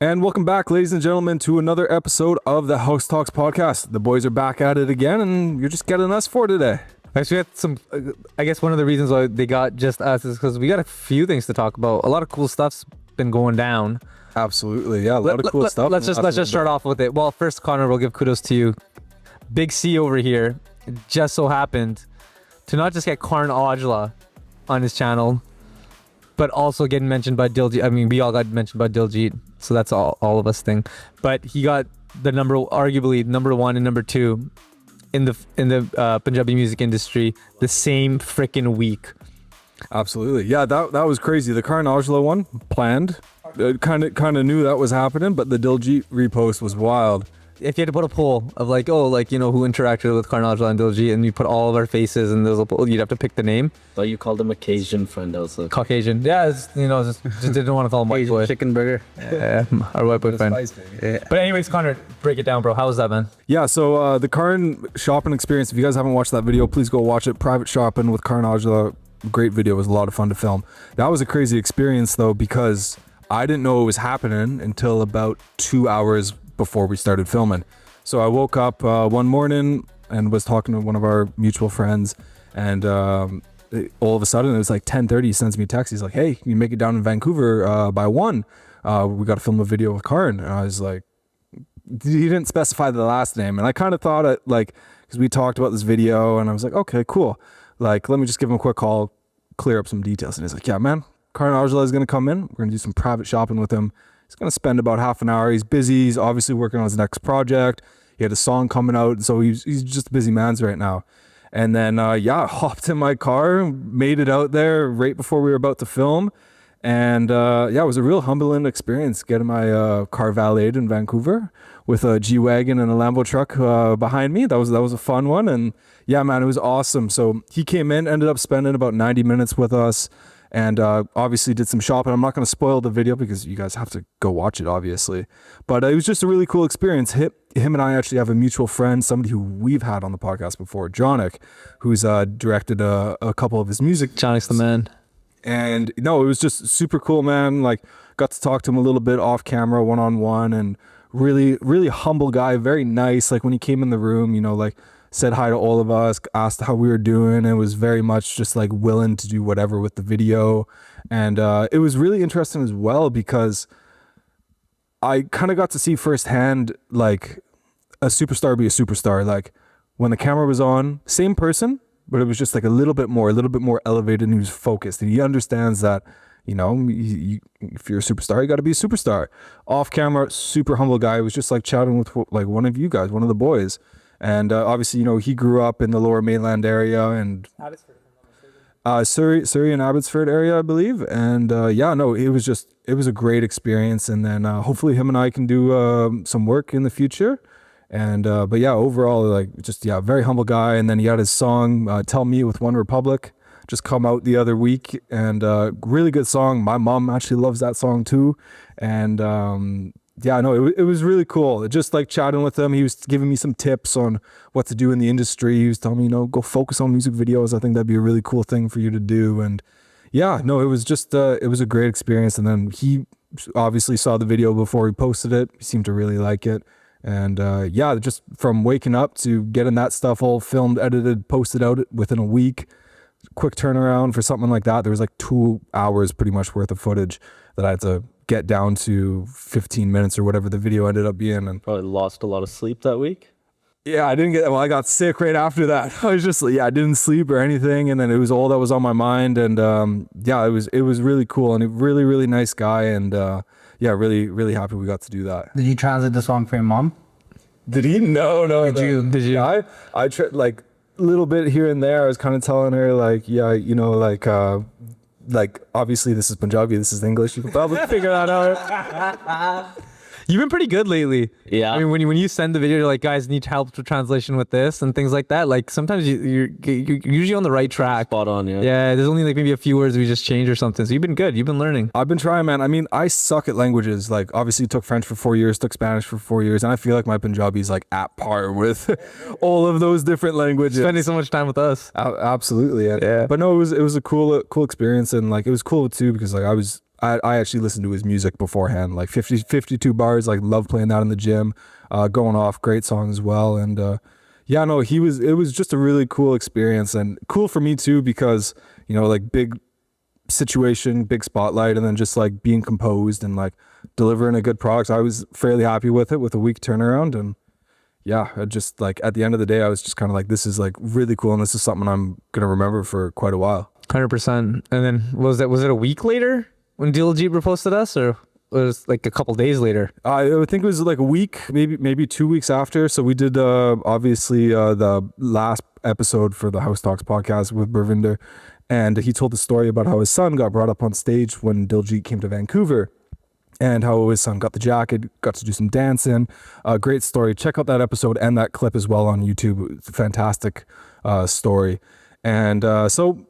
And welcome back, ladies and gentlemen, to another episode of the House Talks podcast. The boys are back at it again, and you're just getting us for today. Actually, we had some. I guess one of the reasons why they got just us is because we got a few things to talk about. A lot of cool stuff's been going down. Absolutely, yeah, a lot of cool stuff. Let's just start off with it. Well, first, Connor, we'll give kudos to you. Big C over here. It just so happened to not just get Karan Aujla on his channel, but also getting mentioned by Diljit. I mean, we all got mentioned by Diljit, so that's all of us thing. But he got the arguably number one and number two in the Punjabi music industry the same freaking week. Absolutely, yeah, that was crazy. The Karan Aujla one planned, kind of knew that was happening, but the Diljit repost was wild. If you had to put a poll of who interacted with Karan Aujla and Diljit, and you put all of our faces, and there's a poll, you'd have to pick the name. Oh, you called him a Cajun friend also. Caucasian. Yeah, just didn't want to call him white boy. Chicken burger. Yeah, our white boy friend. Yeah. But anyways, Connor, break it down, bro. How was that, man? Yeah, so the Karan shopping experience, if you guys haven't watched that video, please go watch it. Private shopping with Karan Aujla, great video. It was a lot of fun to film. That was a crazy experience, though, because I didn't know it was happening until about 2 hours before we started filming. So I woke up one morning and was talking to one of our mutual friends, and all of a sudden it was like 10:30. He sends me a text. He's like, "Hey, you make it down in Vancouver by 1. We got to film a video with Karan." And I was like, he didn't specify the last name, and I kind of thought it because we talked about this video, and I was like, okay, cool. Let me just give him a quick call, clear up some details. And he's like, "Yeah, man, Karan Aujla is going to come in. We're going to do some private shopping with him. He's going to spend about half an hour. He's busy. He's obviously working on his next project. He had a song coming out, so he's just a busy man right now." And then, I hopped in my car, made it out there right before we were about to film. And it was a real humbling experience getting my car valeted in Vancouver with a G-Wagon and a Lambo truck behind me. That was a fun one. And yeah, man, it was awesome. So he came in, ended up spending about 90 minutes with us, and obviously did some shopping. I'm not going to spoil the video because you guys have to go watch it, obviously. But it was just a really cool experience. Him and I actually have a mutual friend, somebody who we've had on the podcast before, Jonick, who's directed a couple of his music. Jonick's the man. And no, it was just super cool, man. Got to talk to him a little bit off camera, one-on-one, and really, really humble guy, very nice. When he came in the room, said hi to all of us, asked how we were doing, and was very much just willing to do whatever with the video. And it was really interesting as well because I kind of got to see firsthand a superstar be a superstar. When the camera was on, same person, but it was just a little bit more elevated, and he was focused, and he understands that if you're a superstar, you got to be a superstar. Off camera, super humble guy. He was just chatting with one of you guys, one of the boys. And obviously, he grew up in the Lower Mainland area and Surrey and Abbotsford area, I believe. And it was a great experience. And then hopefully him and I can do some work in the future. And but yeah, overall, very humble guy. And then he had his song "Tell Me" with One Republic just come out the other week, and really good song. My mom actually loves that song too. And it was really cool. Just chatting with him, he was giving me some tips on what to do in the industry. He was telling me, go focus on music videos. I think that'd be a really cool thing for you to do. And it was just it was a great experience. And then he obviously saw the video before he posted it. He seemed to really like it. And just from waking up to getting that stuff all filmed, edited, posted out within a week, quick turnaround for something like that. There was 2 hours pretty much worth of footage that I had to get down to 15 minutes or whatever the video ended up being. And probably lost a lot of sleep that week. Yeah, I got sick right after that. I was just, I didn't sleep or anything. And then it was all that was on my mind. And it was really cool, and a really, really nice guy. And really, really happy we got to do that. Did you translate the song for your mom? Did he? No. Did you? I tried a little bit here and there. I was kind of telling her obviously this is Punjabi, this is English. You can probably figure that out. You've been pretty good lately. Yeah. I mean, when you send the video, you're like, guys, need help with translation with this and things like that. Sometimes you're usually on the right track. Spot on, yeah. Yeah, there's only maybe a few words we just change or something. So you've been good. You've been learning. I've been trying, man. I mean, I suck at languages. Obviously took French for 4 years, took Spanish for 4 years, and I feel like my Punjabi is at par with all of those different languages. Spending so much time with us. Absolutely. Yeah. But no, it was a cool experience, and it was cool too because I I actually listened to his music beforehand, like 52 bars, like love playing that in the gym, going off, great song as well. And yeah, no, it was just a really cool experience, and cool for me too, because, you know, like big situation, big spotlight, and then just like being composed and like delivering a good product. I was fairly happy with it with a week turnaround. And yeah, I just like at the end of the day, I was just kind of like, this is like really cool, and this is something I'm gonna remember for quite a while. 100%. And then was it a week later when Diljit reposted us, or was it like a couple days later? I think it was like a week, maybe 2 weeks after. So we did obviously the last episode for the House Talks podcast with Barinder, and he told the story about how his son got brought up on stage when Diljit came to Vancouver, and how his son got the jacket, got to do some dancing. Great story. Check out that episode and that clip as well on YouTube. It's a fantastic story. And so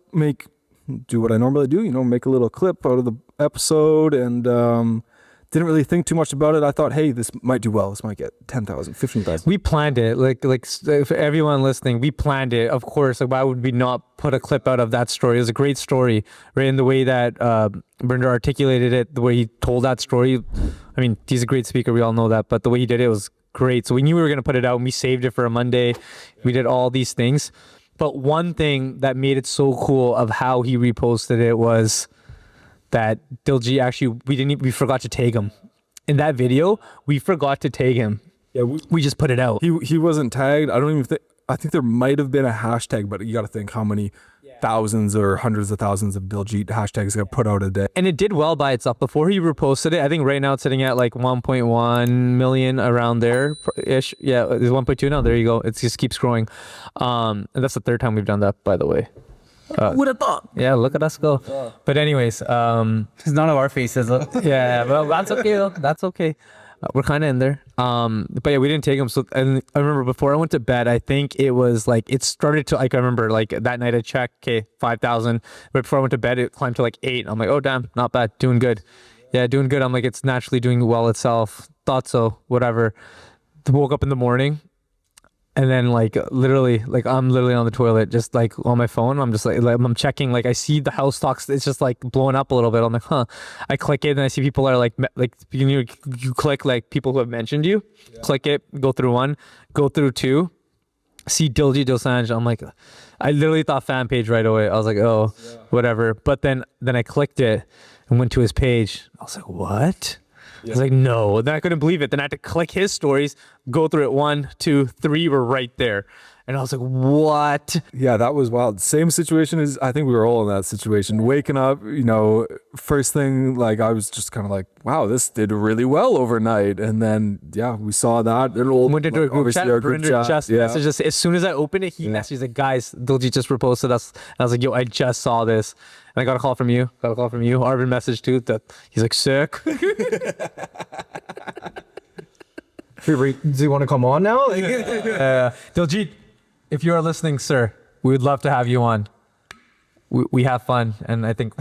do what I normally do, you know, make a little clip out of the episode, and didn't really think too much about it. I thought, hey, this might do well. This might get 10,000, 15,000. We planned it. Like for everyone listening, we planned it. Of course, like why would we not put a clip out of that story? It was a great story, right? In the way that Barinder articulated it, the way he told that story. I mean, he's a great speaker. We all know that, but the way he did it was great. So we knew we were going to put it out, and we saved it for a Monday. We did all these things. But one thing that made it so cool of how he reposted it was that Diljit actually, we forgot to tag him. In that video, we forgot to tag him. Yeah, we just put it out. He wasn't tagged. I think there might have been a hashtag, but you got to think how many thousands or hundreds of thousands of Diljit hashtags got put out a day. And it did well by itself. Before he reposted it, I think right now it's sitting at like 1.1 million, around there ish. Yeah, it's 1.2 now. There you go. It just keeps growing. And that's the third time we've done that, by the way. Who would have thought? Yeah, look at us go. But anyways, It's none of our faces. yeah, well, that's okay though. That's okay. We're kind of in there. But yeah, we didn't take him. So, and I remember before I went to bed, I think it was like, it started to, like, I remember like that night I checked, okay, 5,000. But before I went to bed, it climbed to like 8. I'm like, oh, damn, not bad. Doing good. Yeah, doing good. I'm like, it's naturally doing well itself. Thought so, whatever. Woke up in the morning. And then like literally, like I'm literally on the toilet, just like on my phone. I'm just like I'm checking, like I see the House Talks. It's just like blowing up a little bit. I'm like, huh. I click it and I see people are like you click like people who have mentioned you. Yeah. Click it, go through 1, go through 2. See Diljit Dosanjh. I'm like, I literally thought fan page right away. I was like, oh, yeah, whatever. But then I clicked it and went to his page. I was like, what? I was like, no. Then I couldn't believe it. Then I had to click his stories, go through it. 1, 2, 3 were right there. And I was like, what? Yeah, that was wild. Same situation as, I think we were all in that situation. Waking up, you know, first thing, like I was just kind of like, wow, this did really well overnight. And then, yeah, we saw that. Went into a group chat. Just yeah. messaged us. As soon as I opened it, he messaged like, guys, Diljit just reposted us. And I was like, yo, I just saw this. And I got a call from you. Arvin messaged too. That he's like, sick. Do you want to come on now? Diljit, if you are listening, sir, we would love to have you on. We have fun, and I think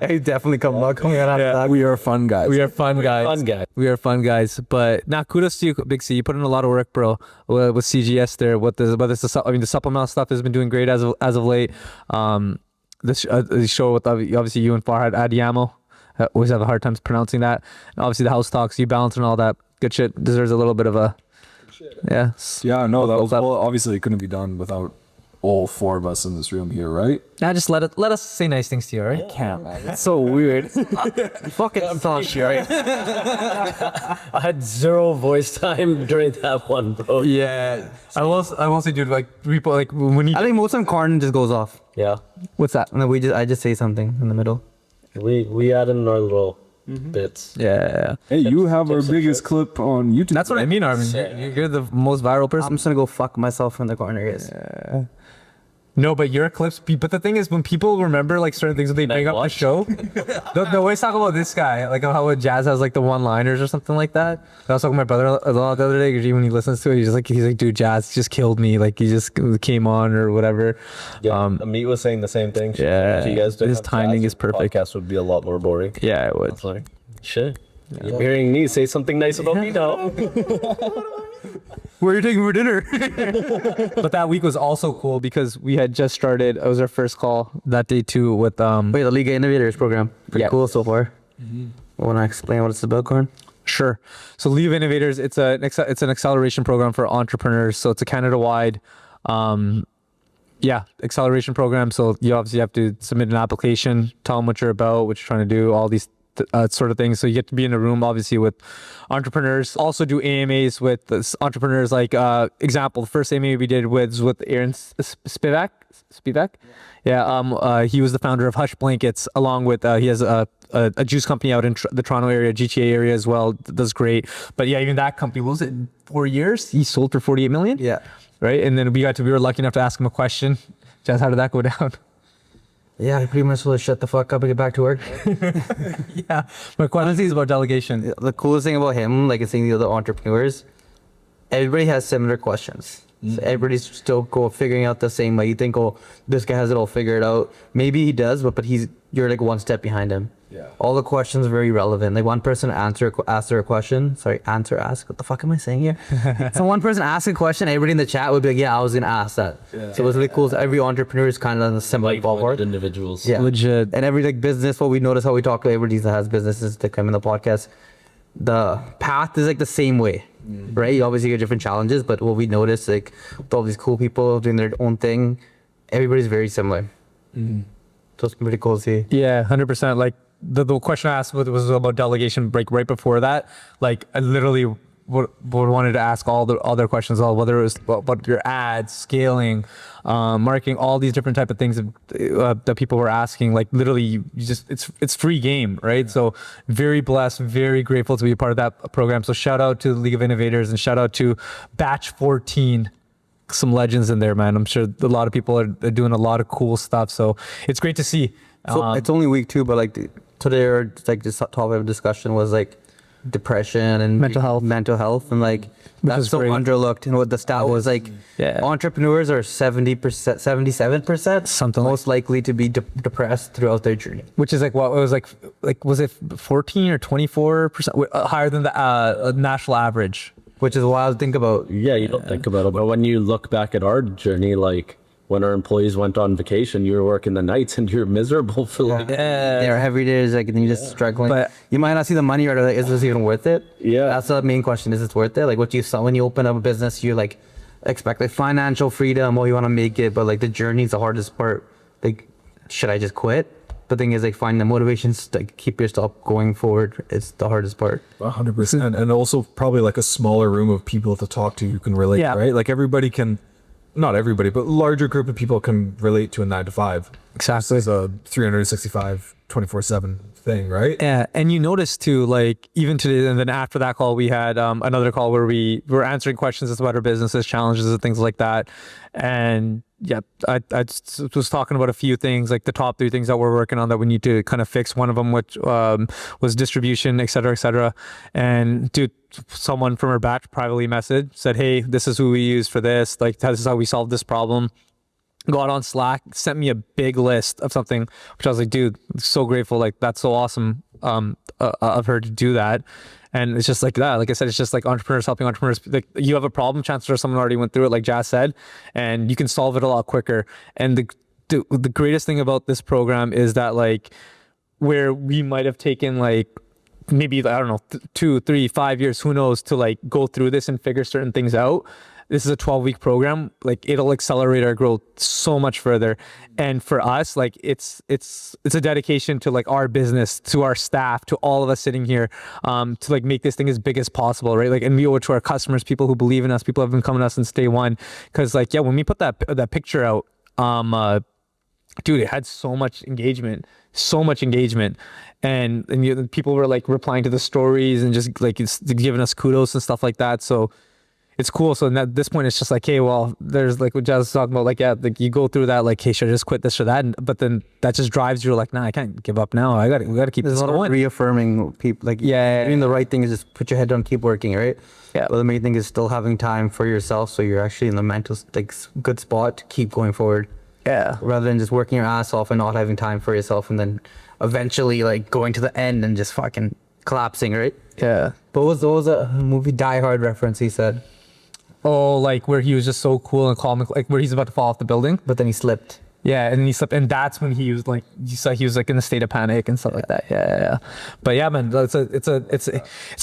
Hey, definitely come on after that. We are fun guys. we are fun guys. We are fun guys. But now, kudos to you, Big C. You put in a lot of work, bro, with CGS there. The supplemental stuff has been doing great as of late. The show with obviously you and Farhad Adiyamo. Always have a hard time pronouncing that. And obviously the House Talks, you balance and all that good shit deserves a little bit of a yeah. Yeah, no, that was obviously it couldn't be done without all 4 of us in this room here, right? Now just let us say nice things to you, all right? Can't, man. It's so weird. Fucking thought, Sherry. I had 0 voice time during that one, bro. Yeah. I will say, dude, like people like when you I think most of the time Karan just goes off. Yeah. what's that? And then I just say something in the middle. We add in our little bits. Yeah. Hey, you have our biggest clip on YouTube. That's what I mean, Armin. You're the most viral person. I'm just gonna go fuck myself in the corner, guys. No, but your clips. But the thing is, when people remember like certain things when they bring up the show, they'll always talk about this guy, like how Jazz has like the one-liners or something like that. I was talking to my brother the other day because when he listens to it, he's like, dude, Jazz just killed me. Like he just came on or whatever. Yeah, Amit was saying the same thing. Yeah, if you guys didn't his have timing Jazz, is perfect. The podcast would be a lot more boring. Yeah, it would. It's like, shit. You're hearing me say something nice about me now. Where are you taking for dinner? But that week was also cool because we had just started. It was our first call that day too with Wait, the League of Innovators program. Pretty Yeah. cool so far. Want to explain what it's about, Karan? Sure. So Leave Innovators, it's an acceleration program for entrepreneurs. So it's a Canada-wide, acceleration program. So you obviously have to submit an application, tell them what you're about, what you're trying to do, all these sort of things. So you get to be in a room, obviously, with entrepreneurs. Also do AMAs with entrepreneurs. Like example, the first AMA we did was with Aaron Spivak. Yeah. He was the founder of Hush Blankets, along with he has a juice company out in the Toronto area, GTA area as well. Does great. But yeah, even that company, what was it, 4 years? He sold for 48 million. Yeah. Right. And then we were lucky enough to ask him a question. Jazz, how did that go down? Yeah, I pretty much will shut the fuck up and get back to work. Yeah. My question is about delegation. The coolest thing about him, like seeing the other entrepreneurs, everybody has similar questions. So everybody's still figuring out the same way. You think, oh, this guy has it all figured out. Maybe he does, but you're like one step behind him. Yeah. All the questions are very relevant. Like one person ask her a question. What the fuck am I saying here? So one person asks a question, everybody in the chat would be like, yeah, I was gonna ask that. Yeah. So it was really cool. So every entrepreneur is kind of in a similar ballpark. Individuals. Yeah. Legit. And every like business, what we notice how we talk to everybody that has businesses to come in the podcast, the path is like the same way, right? You obviously get different challenges, but what we notice, like with all these cool people doing their own thing, everybody's very similar. So it's pretty cool to see. Yeah, 100%. Like the question I asked was about delegation. Like right before that, like I literally wanted to ask all the other questions, whether it was about your ads, scaling, marketing, all these different type of things that people were asking. Like literally, you just it's free game, right? Yeah. So very blessed, very grateful to be a part of that program. So shout out to the League of Innovators and shout out to Batch 14. Some legends in there, man. I'm sure a lot of people are doing a lot of cool stuff. So it's great to see. So it's only week 2, but like today, like this topic of discussion was like depression and mental health, and like that's so underlooked. And what the stat was like, entrepreneurs are 70%, 77%, something most likely to be depressed throughout their journey. Which is like what it was like was it 14 or 24% higher than the national average? Which is wild to think about. Yeah, you don't think about it. But when you look back at our journey, like when our employees went on vacation, you were working the nights and you're miserable for like... They're every day is like, and you're just struggling. But you might not see the money or like, is this even worth it? Yeah. That's the main question. Is it worth it? Like what you saw when you open up a business, you like expect like financial freedom, or you want to make it, but like the journey is the hardest part. Like, should I just quit? The thing is like finding the motivations to keep yourself going forward. It's the hardest part. 100%. And also probably like a smaller room of people to talk to you can relate, right? Like everybody can, not everybody, but larger group of people can relate to a 9 to 5. Exactly. It's a 365, 24/7 thing, right? Yeah. And you notice too, like even today, and then after that call, we had another call where we were answering questions about our businesses, challenges and things like that. And yeah, I was talking about a few things, like the top 3 things that we're working on that we need to kind of fix. One of them, which was distribution, et cetera, et cetera. And dude, someone from our batch privately messaged, said, hey, this is who we use for this. Like, this is how we solve this problem. Got on Slack, sent me a big list of something, which I was like, dude, so grateful. Like, that's so awesome of her to do that. And it's just like that. Like I said, it's just like entrepreneurs helping entrepreneurs. Like you have a problem, chances are someone already went through it, like Jazz said, and you can solve it a lot quicker. And the greatest thing about this program is that like where we might have taken like maybe, I don't know, 2, 3, 5 years, who knows, to like go through this and figure certain things out. This is a 12-week program. Like it'll accelerate our growth so much further. And for us, like it's a dedication to like our business, to our staff, to all of us sitting here, to like make this thing as big as possible, right? Like, and we owe it to our customers, people who believe in us, people who have been coming to us since day one. Cause like, yeah, when we put that picture out, dude, it had so much engagement. And people were like replying to the stories and just like giving us kudos and stuff like that. So it's cool. So at this point, it's just like, hey, well, there's like what Jazz was talking about, like, yeah, like you go through that, like, hey, should I just quit this or that? But then that just drives you like, nah, I can't give up now. We got to keep this going. There's a lot of reaffirming people, like, doing the right thing is just put your head down, keep working, right? Yeah. But the main thing is still having time for yourself, so you're actually in the mental like good spot to keep going forward. Yeah. Rather than just working your ass off and not having time for yourself, and then eventually like going to the end and just fucking collapsing, right? Yeah. But what was a movie Die Hard reference he said? Oh, like where he was just so cool and calm, like where he's about to fall off the building. But then he slipped. Yeah, and then he slipped, and that's when he was like, you saw he was like in a state of panic and stuff like that. Yeah. But yeah, man, it's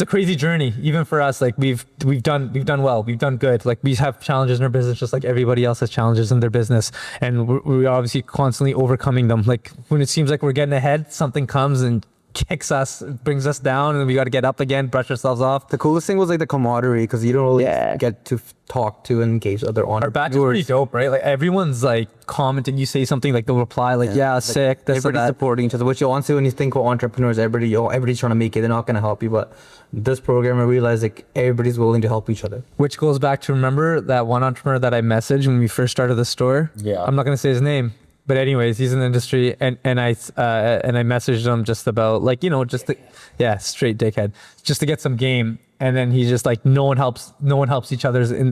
a crazy journey, even for us. Like we've done well, we've done good. Like we have challenges in our business, just like everybody else has challenges in their business, and we're obviously constantly overcoming them. Like when it seems like we're getting ahead, something comes and kicks us, brings us down, and we got to get up again, brush ourselves off. The coolest thing was like the camaraderie, because you don't really get to talk to and engage other entrepreneurs. Our batch is pretty dope, right? Like everyone's like commenting, you say something, like they'll reply like, yeah, sick, this and everybody's that. supporting each other, which you honestly, when you think of entrepreneurs, everybody's trying to make it, they're not going to help you. But this program, I realized like everybody's willing to help each other. Which goes back to, remember that one entrepreneur that I messaged when we first started the store? Yeah. I'm not going to say his name, but anyways, he's in the industry, and I messaged him just about like, you know, just to, straight dickhead, just to get some game. And then he's just like, no one helps each other in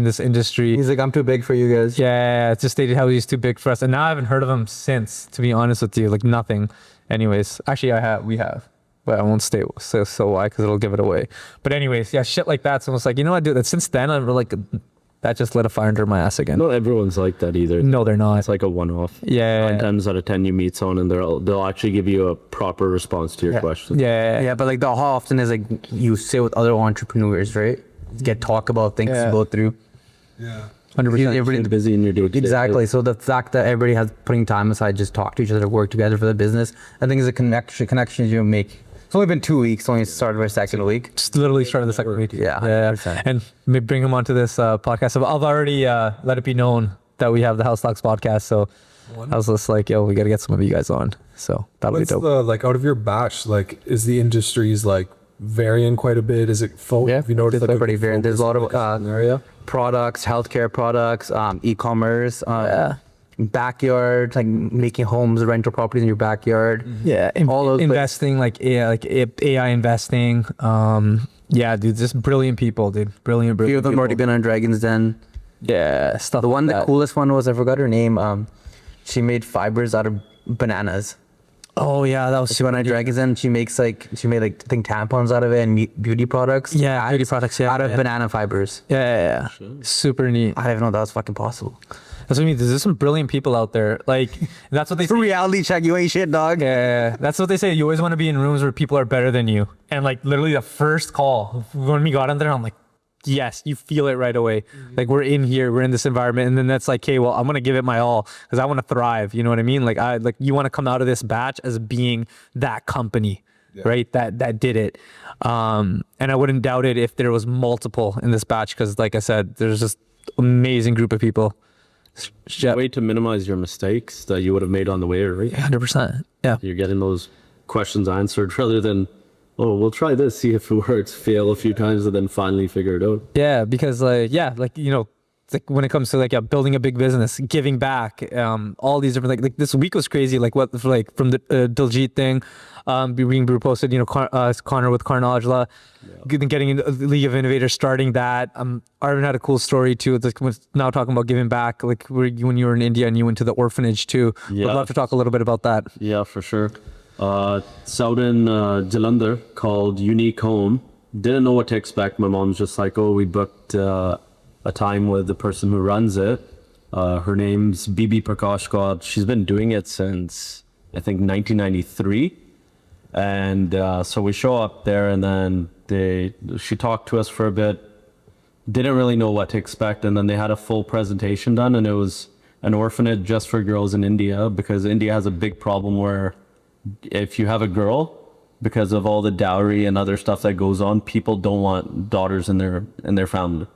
this industry. He's like, I'm too big for you guys. Yeah, it's just stated how he's too big for us. And now I haven't heard of him since, to be honest with you, like nothing. Anyways, actually we have, but I won't say so why, because it'll give it away. But anyways, yeah, shit like that. So it's like, you know what, dude, since then I'm like, that just lit a fire under my ass again. Not everyone's like that either. No, they're not. It's like a one-off. Yeah. 9 times out of 10 you meet someone and they'll actually give you a proper response to your question. Yeah. But like how often is like you sit with other entrepreneurs, right? Get talk about things to go through. Yeah. 100%. Everybody's busy in your day. Exactly. So the fact that everybody has putting time aside, just talk to each other, work together for the business, I think is a connections you make. It's only been 2 weeks, only started our second week. Just literally started the second week. Yeah, 100%. And maybe bring him onto this podcast. So I've already let it be known that we have the House Talks podcast. So I was just like, yo, we got to get some of you guys on. So that'll be dope. Like out of your batch, like is the industries like varying quite a bit? Is it Yeah, have you noticed it's pretty varied. There's a lot of area? products, healthcare products, e-commerce, backyard, like making homes, rental properties in your backyard. Yeah, all those investing, like AI investing. Yeah, dude, just brilliant people, dude. Brilliant. A few of them people. already been on Dragon's Den. Yeah, stuff. The one, like the that. coolest one was, I forgot her name. She made fibers out of bananas. Oh yeah, that was. She went on Dragon's Den. She made like I think tampons out of it and beauty products. Yeah, beauty products. Yeah, out of banana fibers. Yeah. Super neat. I didn't know that was fucking possible. That's what I mean. There's some brilliant people out there. Like that's what they It's a say. reality check. You ain't shit, dog. Yeah, that's what they say. You always want to be in rooms where people are better than you. And like literally the first call when we got in there, I'm like, yes, you feel it right away. Like we're in here, we're in this environment, and then that's like, okay, well, I'm gonna give it my all because I want to thrive. You know what I mean? Like you want to come out of this batch as being that company, right? That did it. And I wouldn't doubt it if there was multiple in this batch because, like I said, there's just amazing group of people. Way to minimize your mistakes that you would have made on the way, right? 100%. Yeah. You're getting those questions answered rather than, oh, we'll try this, see if it works, fail a few times, and then finally figure it out. Yeah, because you know, like when it comes to like building a big business, giving back, all these different like this week was crazy. Like what like from the Diljit thing, being posted, you know, Connor with Karan Aujla, getting into League of Innovators, starting that. Arvin had a cool story too. It's like now talking about giving back, like when you were in India and you went to the orphanage too. Yeah. I'd love to talk a little bit about that. Yeah, for sure. Out in Jalandhar called Unique Home. Didn't know what to expect. My mom's just like, oh, we booked a time with the person who runs it. Her name's Bibi Prakash God. She's been doing it since I think 1993. And so we show up there and then she talked to us for a bit. Didn't really know what to expect. And then they had a full presentation done and it was an orphanage just for girls in India because India has a big problem where if you have a girl, because of all the dowry and other stuff that goes on, people don't want daughters in their family.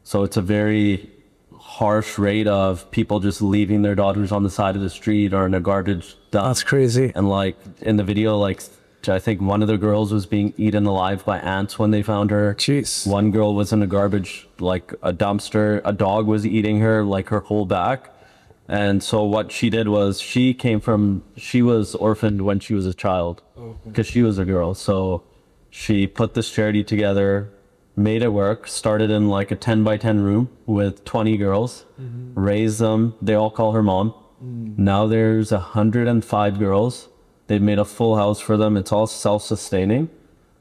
So it's a very harsh rate of people just leaving their daughters on the side of the street or in a garbage dump. That's crazy. And like in the video, like I think one of the girls was being eaten alive by ants when they found her. Jeez. One girl was in a garbage, like a dumpster. A dog was eating her, like her whole back. And so what she did was she was orphaned when she was a child because she was a girl. So she put this charity together, made it work, started in like a 10 by 10 room with 20 girls, raised them. They all call her mom. Now there's 105 girls. They've made a full house for them. It's all self-sustaining.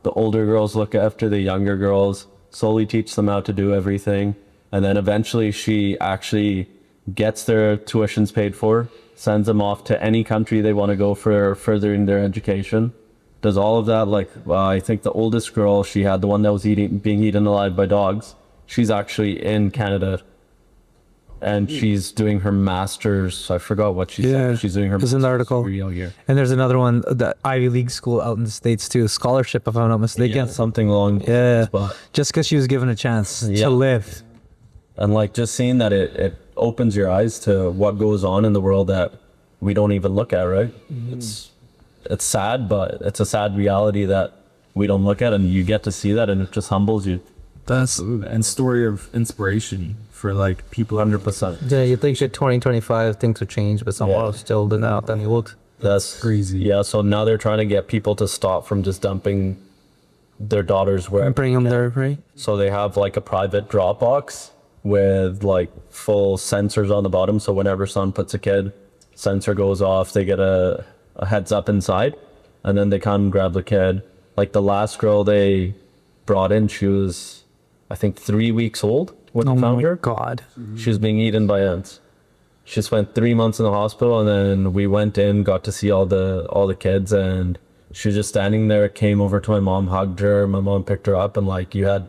The older girls look after the younger girls. slowly teach them how to do everything. And then eventually she actually gets their tuitions paid for, sends them off to any country they want to go for furthering their education. Does all of that. Like, I think the oldest girl, she had the one that was being eaten alive by dogs. She's actually in Canada. And she's doing her master's. I forgot what she said. She's doing her master's. There's an article. Degree out here. And there's another one, the Ivy League school out in the States too, scholarship if I'm not mistaken. Yeah, something along that spot. Just because she was given a chance to live. And like just seeing that it opens your eyes to what goes on in the world that we don't even look at, right? It's sad, but it's a sad reality that we don't look at, and you get to see that, and it just humbles you. That's and story of inspiration for like people. 100%. Yeah, you think 2025 things will change, but somehow still did not. Then it would. That's crazy. Yeah, so now they're trying to get people to stop from just dumping their daughters where and bring them there, right? So they have like a private drop box with like full sensors on the bottom. So whenever someone puts a kid, sensor goes off, they get a heads up inside, and then they come and grab the kid. Like the last girl they brought in, she was, I think, 3 weeks old when they found her. Oh my God. She was being eaten by ants. She spent 3 months in the hospital, and then we went in, got to see all the kids, and she was just standing there, came over to my mom, hugged her, my mom picked her up, and like you're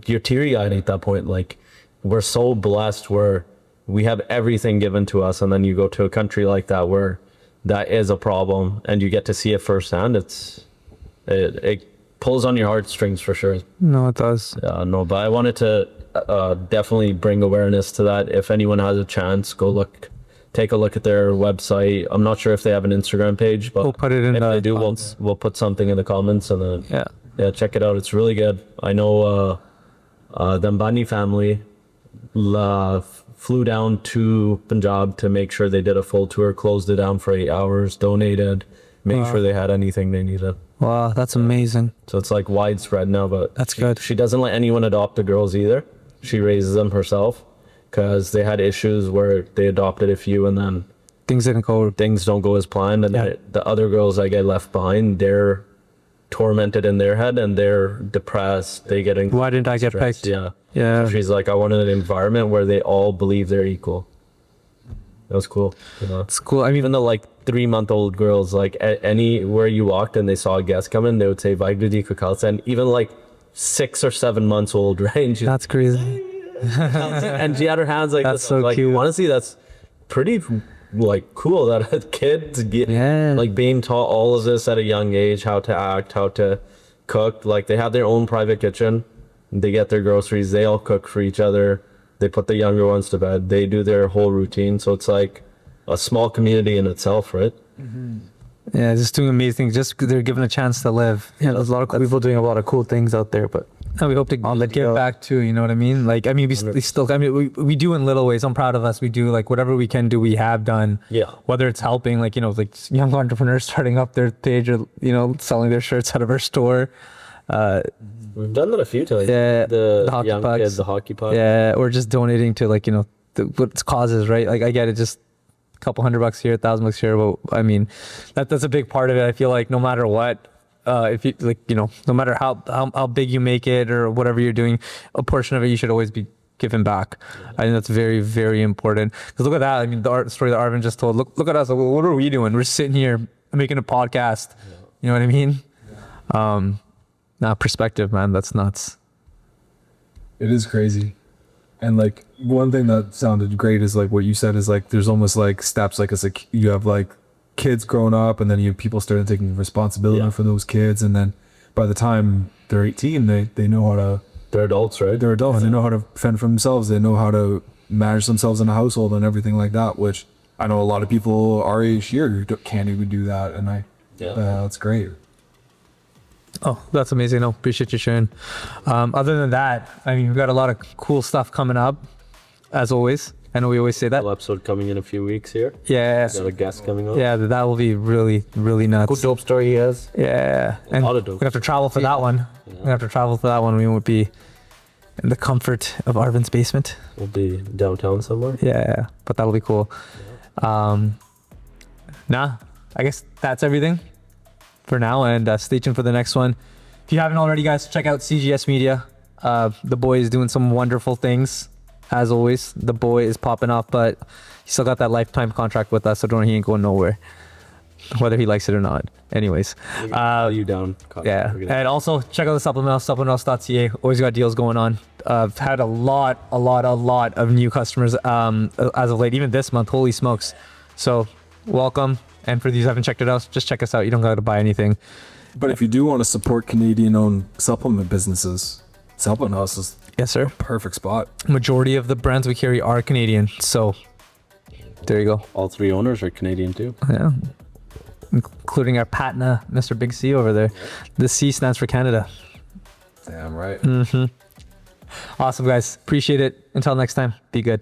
teary-eyed at that point. Like, we're so blessed where we have everything given to us, and then you go to a country like that where that is a problem and you get to see it firsthand. It pulls on your heartstrings for sure. No, it does. Yeah, no, but I wanted to definitely bring awareness to that. If anyone has a chance, take a look at their website. I'm not sure if they have an Instagram page, but we'll put it in. If they do, we'll put something in the comments, and then check it out. It's really good. I know the Ambani family flew down to Punjab to make sure they did a full tour, closed it down for 8 hours, donated, made sure they had anything they needed. Wow, that's amazing. So it's like widespread now, but that's good. She doesn't let anyone adopt the girls either. She raises them herself, because they had issues where they adopted a few and then things don't go as planned, and the other girls that get left behind, they're tormented in their head and they're depressed. They get why didn't I get picked? Yeah. She's like, I wanted an environment where they all believe they're equal. That was cool. It's cool. I mean, even the like 3-month-old girls, like anywhere you walked and they saw a guest come in, they would say Vaiguru Ka Khalsa, and even like 6 or 7 months old, right? That's crazy. And she had her hands like that's this. so like, cute. Honestly, that's pretty like cool that a kid get like being taught all of this at a young age, how to act, how to cook. Like they have their own private kitchen, they get their groceries, they all cook for each other, they put the younger ones to bed, they do their whole routine. So it's like a small community in itself, right? Yeah, just doing amazing. Just they're given a chance to live. Yeah, there's a lot of cool people doing a lot of cool things out there, but and we hope to give back too. You know what I mean? Like, I mean, we still. I mean, we do in little ways. I'm proud of us. We do like whatever we can do. We have done. Yeah. Whether it's helping, like like young entrepreneurs starting up their page, or selling their shirts out of our store. We've done that a few times. Yeah. The hockey young pucks. kids, the hockey puck. Yeah, or just donating to what causes, right? Like I get it, just a couple $100 here, $1,000 here, but I mean, that's a big part of it. I feel like no matter what. If you no matter how big you make it or whatever you're doing, a portion of it you should always be given back. I think that's very, very important. Because look at that. I mean, the story that Arvin just told. Look at us. What are we doing? We're sitting here making a podcast. You know what I mean? Perspective, man. That's nuts. It is crazy. And like one thing that sounded great is like what you said is like there's almost like steps, like it's like you have like kids growing up, and then you have people starting taking responsibility for those kids, and then by the time they're 18 they know how to, they're adults, right? They're adults. They know how to fend for themselves, they know how to manage themselves in a household and everything like that, which I know a lot of people our age here can't even do that, and that's great. Oh, that's amazing. No, appreciate you sharing. Other than that, I mean, we've got a lot of cool stuff coming up as always. I know we always say that. Episode coming in a few weeks here. Yeah. Got a guest coming up. Yeah, that will be really, really nuts. good dope story he has. Yeah. And a lot of dope. we have to travel for that one. Yeah. We have to travel for that one. We won't be in the comfort of Arvin's basement. We'll be downtown somewhere. Yeah, but that'll be cool. I guess that's everything for now, and stay tuned for the next one. If you haven't already, guys, check out CGS Media. The boy is doing some wonderful things. As always, the boy is popping off, but he still got that lifetime contract with us, so don't worry, he ain't going nowhere, whether he likes it or not. Anyways, you down. yeah. And also check out the supplemental, supplementals.ca. Always got deals going on. I've had a lot of new customers as of late, even this month. Holy smokes. So welcome. And for these who haven't checked it out, just check us out. You don't got to buy anything. But if you do want to support Canadian-owned supplement businesses, Supplement House is Yes, sir. a perfect spot. Majority of the brands we carry are Canadian. So there you go. All 3 owners are Canadian too. Yeah. Including our Patna, Mr. Big C over there. The C stands for Canada. Damn right. Awesome, guys. Appreciate it. Until next time, be good.